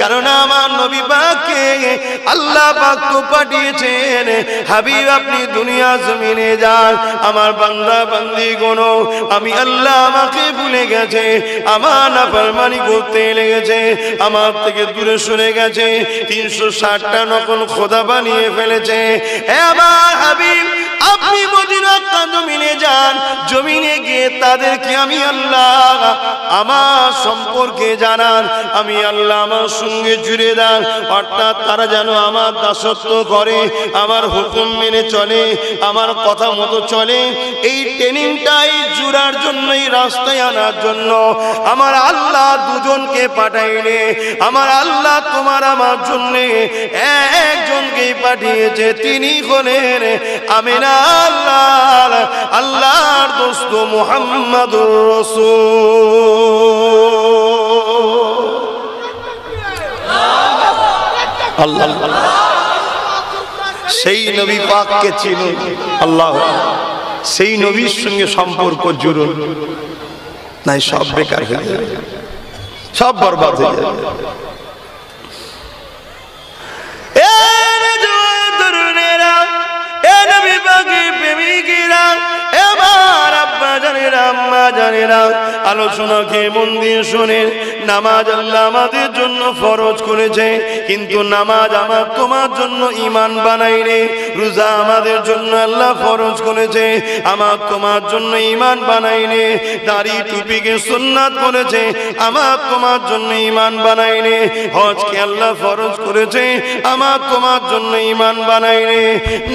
কারণ আমার নবী পাককে আল্লাহ পাক তো পাঠিয়েছেন, হাবিব আপনি দুনিয়া জমিনে যান, আমার বান্দা বান্দিগণ আমি আল্লাহ আমাকে ভুলে গেছে, আমার নাফরমানি করতে লেগেছে, আমার থেকে দূরে সরে গেছে, 360টা নকল খোদা বানিয়ে ফেলেছে। হে আমার হাবিব আপনি মদিনা জমিনে যান, জমিনে গিয়ে তাদেরকে আমি আল্লাহ আমার সম্পর্কে জানান, আমি আল্লাহ আমার সঙ্গে জুড়ে দেন, অর্থাৎ তারা যেন আমার দাসত্ব করে, আমার হুকুম মেনে চলে, আমার কথা মতো চলে। এই ট্রেনিংটাই জুড়ার জন্য, এই রাস্তায় আনার জন্য আমার আল্লাহ দুজনকে পাঠাইলে, আমার আল্লাহ তোমার আমার জন্য একজনকে পাঠিয়েছে, তিনি হলেন আমিনা আল্লাহ আল্লাহর দোস্ত মুহাম্মদুর রাসূল। আল্লাহ সেই নবী পাককে চিনুন, আল্লাহ সেই নবীর সঙ্গে সম্পর্ক জুড়ুন, নাই সব বেকার হয়ে যাবে, সব বরবাদ হয়ে যাবে। আলোচনাকে মন দিয়ে শোনেন, নামাজ আল্লাহ আমাদের জন্য ফরজ করেছে, কিন্তু নামাজ আমার তোমার জন্য ঈমান বানাইনি। রোজা আমাদের জন্য আল্লাহ ফরজ করেছে, আমার তোমার জন্য ঈমান বানাইনি। দাড়ি টুপিকে সুন্নাত করেছে, আমার তোমার জন্য ঈমান বানাইনি। হজকে আল্লাহ ফরজ করেছে, আমার তোমার জন্য ঈমান বানাইনি।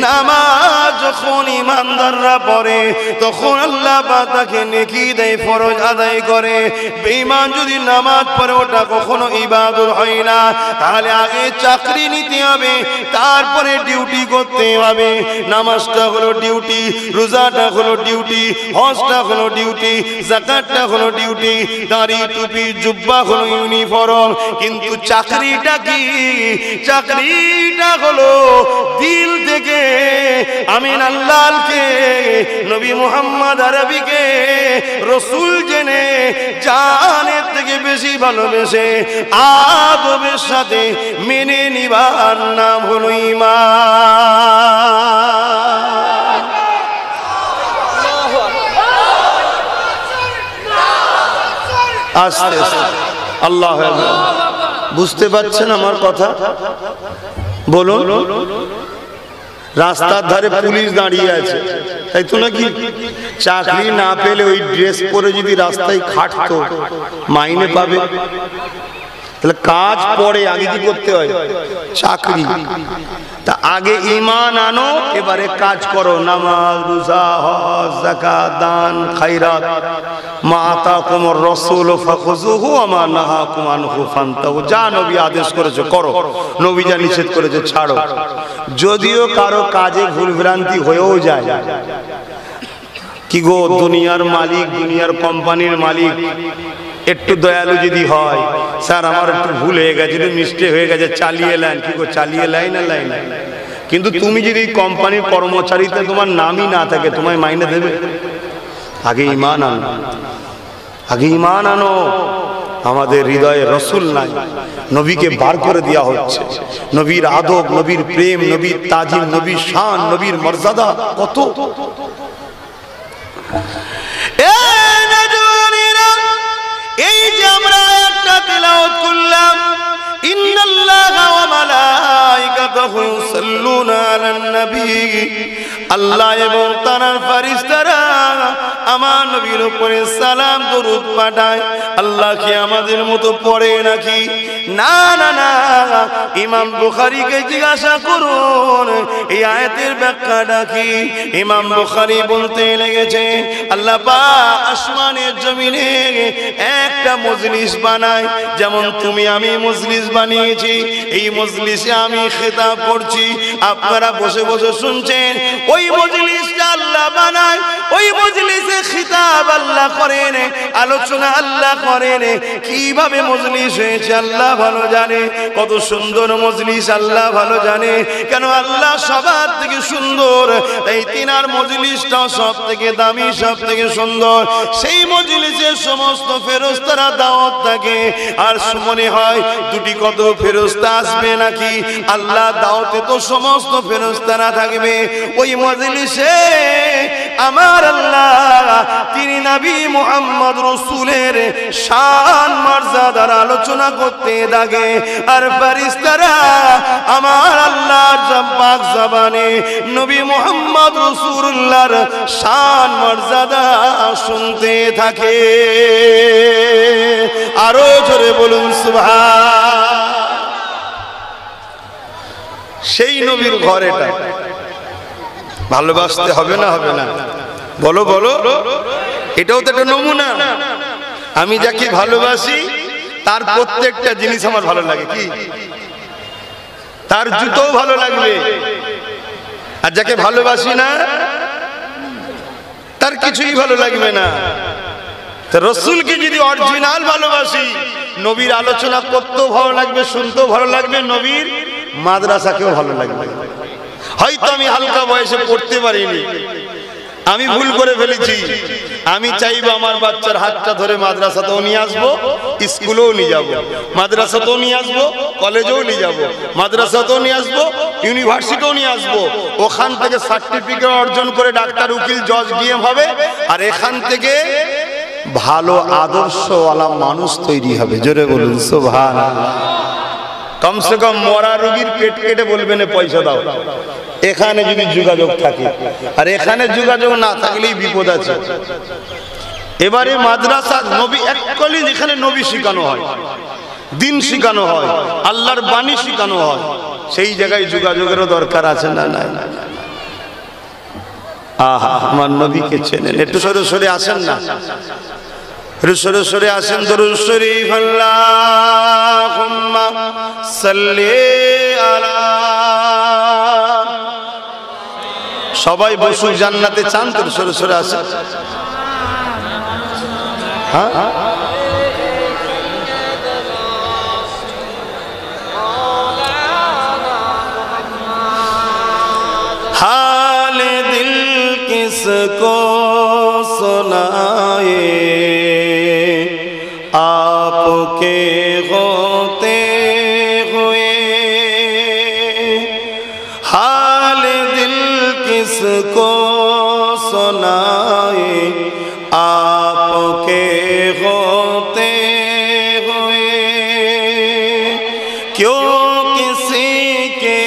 নামাজ যখন ঈমানদাররা পড়ে তখন আল্লাহ পাক তাকে নেকি দেয়, ফরজ আদায় করে। বেঈমান যদি নামাজ পড়ে ওটা কখনো ইবাদত হয় না। তাহলে আগে চাকরি নিতে হবে, তারপরে ডিউটি করতে হবে। নামাজটা হলো ডিউটি, রোজাটা হলো ডিউটি, হজটা হলো ডিউটি, যাকাতটা হলো ডিউটি, দাড়ি টুপি জুব্বা হলো ইউনিফর্ম। কিন্তু চাকরিটা কি? চাকরিটা হলো দিল থেকে আমিন আল্লাহকে, নবী মুহাম্মদ আরবিকে রসুল জেনে জানের থেকে বেশি ভালোবেসে আদবের সাথে মেনে নিবার নাম হলো ঈমান। আস্তে আস্তে আল্লাহ বুঝতে পারছেন আমার কথা? বলুন। রাস্তার ধারে পুলিশ দাঁড়িয়ে আছে, তাই তো নাকি? চাকরি না পেলে ওই ড্রেস পরে যদি রাস্তায় খাটতো মাইনে পাবে। তাহলে কাজ পরে, আগে কি করতে হয়? চাকরি। তা আগে ঈমান আনো, এবারে কাজ করো। নামাজ, রোজা, হজ, যাকাত, দান, খায়রাত। মা আতাকুমুর রাসূলু ফাখুযুহু ওয়া মা নাহাকুম আনহু ফান্তাহু। যা নবী আদেশ করেছে করো, নবী যা নিষেধ করেছে ছাড়ো। যদিও কারো কাজে ভুলভ্রান্তি হয়েও যায়, কি গো, দুনিয়ার মালিক, দুনিয়ার কোম্পানির মালিক একটু দয়ালু যদি হয়, স্যার আমার একটু ভুল হয়ে গেছে, একটু মিস্টেক হয়ে গেছে, চালিয়ে লাইন। কি গো, চালিয়ে লাইন না লাইন। কিন্তু তুমি যদি এই কোম্পানির কর্মচারীতে তোমার নামই না থাকে, তোমায় মাইনে দেবে? আগে ঈমান আনো, আগে ঈমান আনো। আমাদের হৃদয়ে রসুল নাই, নবীকে বার করে দেওয়া হচ্ছে। নবীর আদব, নবীর প্রেম, নবীর তাজিম, নবীর শান, নবীর মর্যাদা কত। এই যে আমরা একটা তেলাওয়াত করলাম, ইন্নাল্লাহা ওয়া মালাইকাতাহু ইউসাল্লুনা আলান নবী, আল্লাহ এবং তার ফেরেশতারা আমার নবীর উপরে সালাম দরুদ পাঠায়। আল্লাহ কি আমাদের মতো পড়ে নাকি? না না না। ইমাম বুখারীকে জিজ্ঞাসা করুন এই আয়াতের ব্যাখ্যাটা কি। ইমাম বুখারী বলতে লেগেছে, আল্লাহ পাক আসমানের জমিনে একটা মজলিস বানায়, যেমন তুমি আমি মজলিস বানিয়েছি। এই মজলিসে আমি খেতাব করছি, আপনারা বসে বসে শুনছেন। ওই মজলিসটা আল্লাহ বানায়, ওই মজলিসে খিতাব আল্লাহ করেন, আলোচনা আল্লাহ করেন কিভাবে মজলিস হয়েছে আল্লাহ ভালো জানে, কত সুন্দর মজলিস আল্লাহ ভালো জানে। কেন আল্লাহ সবার থেকে সুন্দর, তাই তিনার মজলিসটাও সব থেকে দামি, সব থেকে সুন্দর। সেই মজলিসে সমস্ত ফেরেশতারা দাওয়াত থাকে। আর মনে হয় দুটি কত ফেরেশতা আসবে নাকি, আল্লাহ দাওয়াতে তো সমস্ত ফেরেশতারা থাকবে। ওই মজলিসে আমার আল্লাহ তিনি নবী মুহাম্মদ রাসূলের শান মর্যাদার আলোচনা করতে থাকে। আর ফেরেশতারা আমার আল্লাহর পাক জবানে নবী মুহাম্মদ রাসূলুল্লাহর শান মর্যাদা শুনতে থাকে। আরো জোরে বলুন সুবহান। সেই নবীর ঘর এটা, ভালোবাসতে হবে না হবে না? বলো বলো, এটাও তো একটা নমুনা। আমি যাকে ভালোবাসি তার প্রত্যেকটা জিনিস আমার ভালো লাগে। কি? তার জুতোও ভালো লাগবে। আর যাকে ভালোবাসি না তার কিছুই ভালো লাগবে না। তো রাসূলকে যদি অরিজিনাল ভালোবাসি, নবীর আলোচনা করতেও ভালো লাগবে, শুনতেও ভালো লাগবে, নবীর মাদ্রাসাকেও ভালো লাগবে। হয়তো আমি হালকা বয়সে পড়তে পারিনি, আমি ভুল করে ফেলেছি। আমি চাইবো আমার বাচ্চার হাতটা ধরে মাদ্রাসাতেও নিয়ে আসবো, স্কুলেও নিয়ে যাবো, মাদ্রাসাতেও নিয়ে আসবো, কলেজেও নিয়ে যাবো, মাদ্রাসাতেও নিয়ে আসবো, ইউনিভার্সিটিও নিয়ে আসবো। ওখান থেকে সার্টিফিকেট অর্জন করে ডাক্তার, উকিল, জজ, ডিএম হবে। আর এখান থেকে ভালো আদর্শওয়ালা মানুষ তৈরি হবে। জোরে বলুন সুবহানাল্লাহ। কমসে কম মরা রোগীর পেট কেটে বলবেন পয়সা দাও, এখানে যদি যোগাযোগ থাকে। আর এখানে যোগাযোগ না থাকলেই বিপদ আছে। এবারে মাদ্রাসা নবী এক কলেজ, এখানে নবী শিখানো হয়, দিন শিখানো হয়, আল্লাহর বাণী শিখানো হয়, সেই জায়গায় যোগাযোগেরও দরকার আছে না? নাই। আহা, আমার নবীকে চেনেন। একটু সরে সরে আসেন না, সরে সরে আসেন। দরুদ শরীফ আল্লাহুম্মা সাল্লি আলা। সবাই বসুক, জান্নাতে চান তো সরে সরে আসেন। হ্যাঁ, हाल दिल किसको सुनाए, आपके होते हुए। हाल दिल किसको सुनाए, आपके होते हुए। क्यों किसी के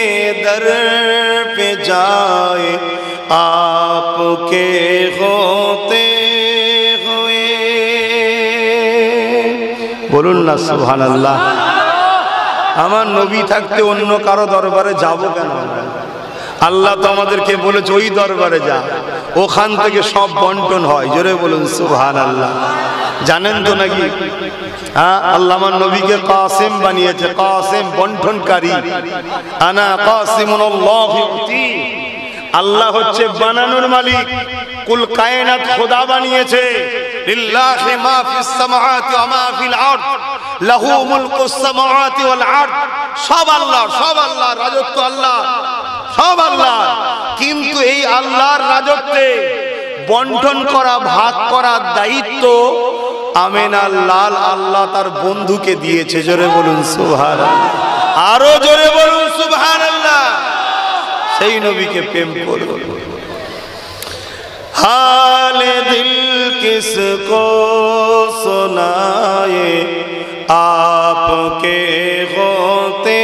दर पे जाए, आपके होते हुए। বলুন না সুবহানাল্লাহ। আমার নবী থাকতে অন্য কারো দরবারে যাব কেন? আল্লাহ তো আমাদেরকে বলেছে ওই দরবারে যা, ওখান থেকে সব বন্টন হয়। জোরে বলুন সুবহানাল্লাহ। জানেন তো নাকি? হ্যাঁ, আল্লাহ আমার নবীকে কাসিম বানিয়েছে, কাসিম বন্টনকারী। আনা কাসিমুল্লাহ ইউতি, আল্লাহ হচ্ছে বানানোর মালিক। কুল কায়নাত খোদা বানিয়েছে। লিল্লাহি মা ফিস সামাওয়াতি ওয়া মা ফিল আরদ, লাহু মুলকুস সামাওয়াতি ওয়াল আরদ। সব আল্লাহ, সব আল্লাহ, রাজত্ব আল্লাহ, সব আল্লাহ। কিন্তু এই আল্লাহর রাজত্বে বন্টন করা, ভাগ করার দায়িত্ব আমিনার লাল আল্লাহ তার বন্ধুকে দিয়েছে। জোরে বলুন সুবহানাল্লাহ। আরো জোরে বলুন সুবহানাল্লাহ। সেই নবীকে প্রেম করো। हाल दिल किसको सुनाए, आपके होते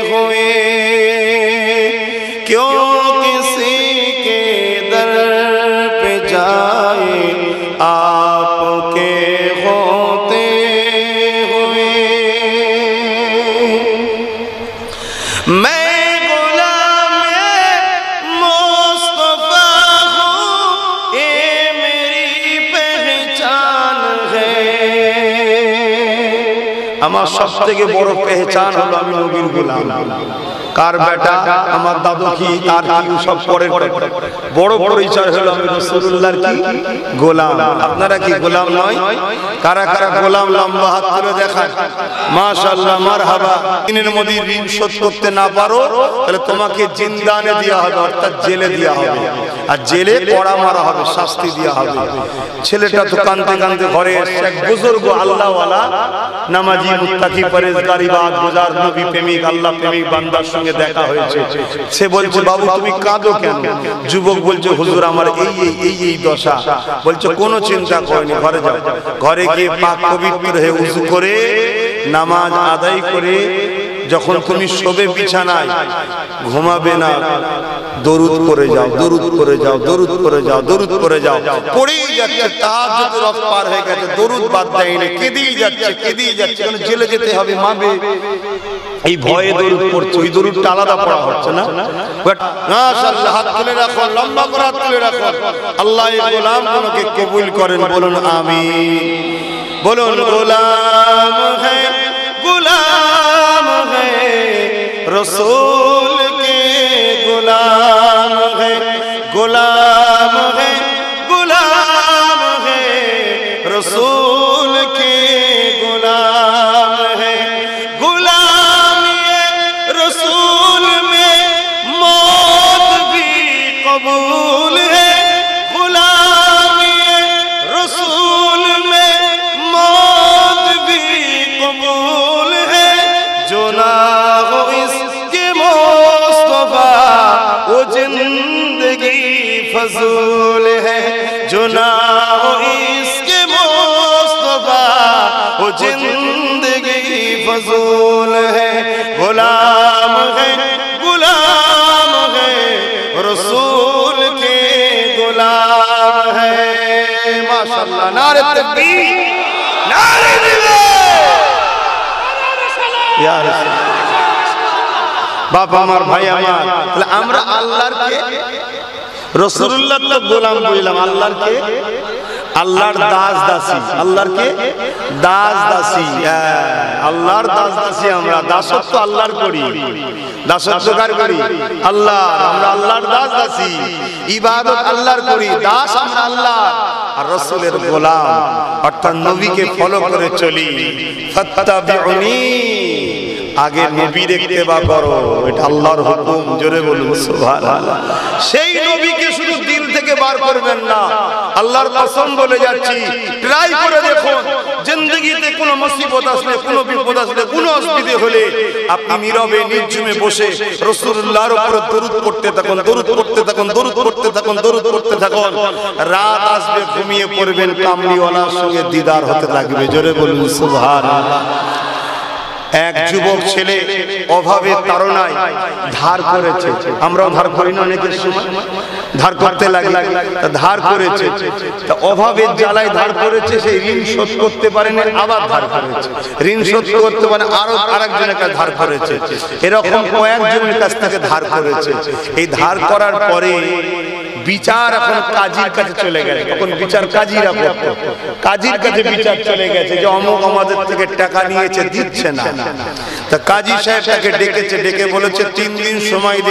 हुए। क्यों किसी के दर पे जाए, आपके होते हुए। मैं আমার সব থেকে বড় পেহচান হলো আমি নবীর গোলাম। কার বেটা, আমার দাদু কি, তার কি, সব পরের বড় পরিচয় হলো আমি রাসূলুল্লাহর কি গোলাম। আপনারা কি গোলাম নয়? কারা কারা গোলাম লম্বা হাত তুলে দেখান। মাশাআল্লাহ, মারহাবা। দিনের মধ্যে ঋণ শোধ করতে না পারো তাহলে তোমাকে জিন্দানে দেওয়া হবে, অর্থাৎ জেলে দেওয়া হবে, আর জেলে কড়া মারা হবে, শাস্তি দেওয়া হবে। ছেলেটা তো কাঁদতে কাঁদতে ঘরে এসে এক বুজুর্গ আল্লাহওয়ালা নামাজি মুত্তাকি পরেজগার ইবাদত গুজার নবী প্রেমিক আল্লাহ প্রেমিক বান্দার সঙ্গে দেখা হয়েছে। সে বলছে, বাবু তুমি কাঁদো কেন? যুবক বলছে, হুজুর আমার এই দশা। বলছে কোনো চিন্তা করনি, ঘরে যাও। ঘরে গিয়ে পাক পবিত্র হয়ে উযু করে নামাজ আদায় করে যখন তুমি শোবে বিছানায়, ঘুমাবে না, দরুদ করে যাও, দরুদ করে যাও, দরুদ করে যাও, দরুদ করে যাও। পড়েই যাচ্ছে, তাহাজ্জুদ রাত পার হয়ে গেছে, দরুদ বাদ দেয়নি, কেঁদেই যাচ্ছে, কেঁদেই যাচ্ছে। কারণ জেলে যেতে হবে, মাবে এই ভয়ে দরুদ পড়ছে। ওই দরুদটা আলাদা পড়া হচ্ছে না। মাশাআল্লাহ, হাত তুলে রাখো, লম্বা করে হাত তুলে রাখো। আল্লাহ এই গোলামগুলোকে কবুল করেন, বলুন আমিন। বলুন গোলাম হ্যাঁ, गुलाम है रसूल के, गुलाम है, गुलाम है, गुलाम है रसूल के, गुलाम है। गुलामी रसूल में मौत भी कबूल है, गुलामी रसूल में मौत भी कबूल है। जो ना हो इसके मुस्तफा वो जिंदगी फजूल है, जो ना हो इसके मुस्तफा वो जिंदगी फजूल है। गुलाम है, गुलाम है रसूल के, गुलाम है। माशाअल्लाह, नारे तकबीर, नारे बाप আমার ভাই আমার। তাহলে আমরা আল্লাহর কে, রাসূলুল্লাহ তো গোলাম বললাম, আল্লাহর কে, আল্লাহর দাস দাসী। আল্লাহর কে দাস দাসী, আল্লাহর দাস দাসী। আমরা দাসত্ব আল্লাহর করি, দাসত্ব কার করি? আল্লাহ। আমরা আল্লাহর দাস দাসী, ইবাদত আল্লাহর করি, দাস আমরা আল্লাহ আর রাসূলের গোলাম, অর্থাৎ নবীকে ফলো করে চলি। ফাত্তাবিউনি, আগে নবী দেখতেবা করো, এটা আল্লাহর হুকুম। জোরে বলুন সুবহানাল্লাহ। সেই নবীকে শুধু দিল থেকে বার করবেন না, আল্লাহর কসম বলে যাচ্ছি, ট্রাই করে দেখুন। জিন্দেগিতে কোনো মুসিবত আসলে, কোনো বিপদ আসলে, কোনো অসুবিধা হলে আপনি নীরবে নির্জনে বসে রাসূলুল্লাহর উপর দরুদ পড়তে থাকুন, দরুদ পড়তে থাকুন, দরুদ পড়তে থাকুন, দরুদ পড়তে থাকুন। রাত আসবে, ঘুমিয়ে পড়বেন, কামলিওয়ালার সঙ্গে দিদার হতে লাগবে। জোরে বলুন সুবহানাল্লাহ। এক যুবক ছেলে অভাবে তাড়নায় ধার করেছে, আমরাও ধার করি না, অনেকের সময় ধার করতে লাগে, ধার করেছে, তা অভাবের জ্বালায় ধার করেছে, সেই ঋণ শোধ করতে পারেনি, আবার ধার করেছে, ঋণ শোধ করতে পারে, আরো আরেকজনের কাছে ধার করেছে, এরকম কয়েকজনের কাছ থেকে ধার করেছে। এই ধার করার পরে বিচার এখন কাজীর কাছে চলে গেছে। তখন বিচার কাজীরা করত, কাজীর কাছে বিচার চলে গেছে যে অমুক আমাদের থেকে টাকা নিয়েছে, দিচ্ছে না। তা কাজী সাহেব তাকে ডেকেছে, ডেকে বলেছে 3 দিন সময় দিন।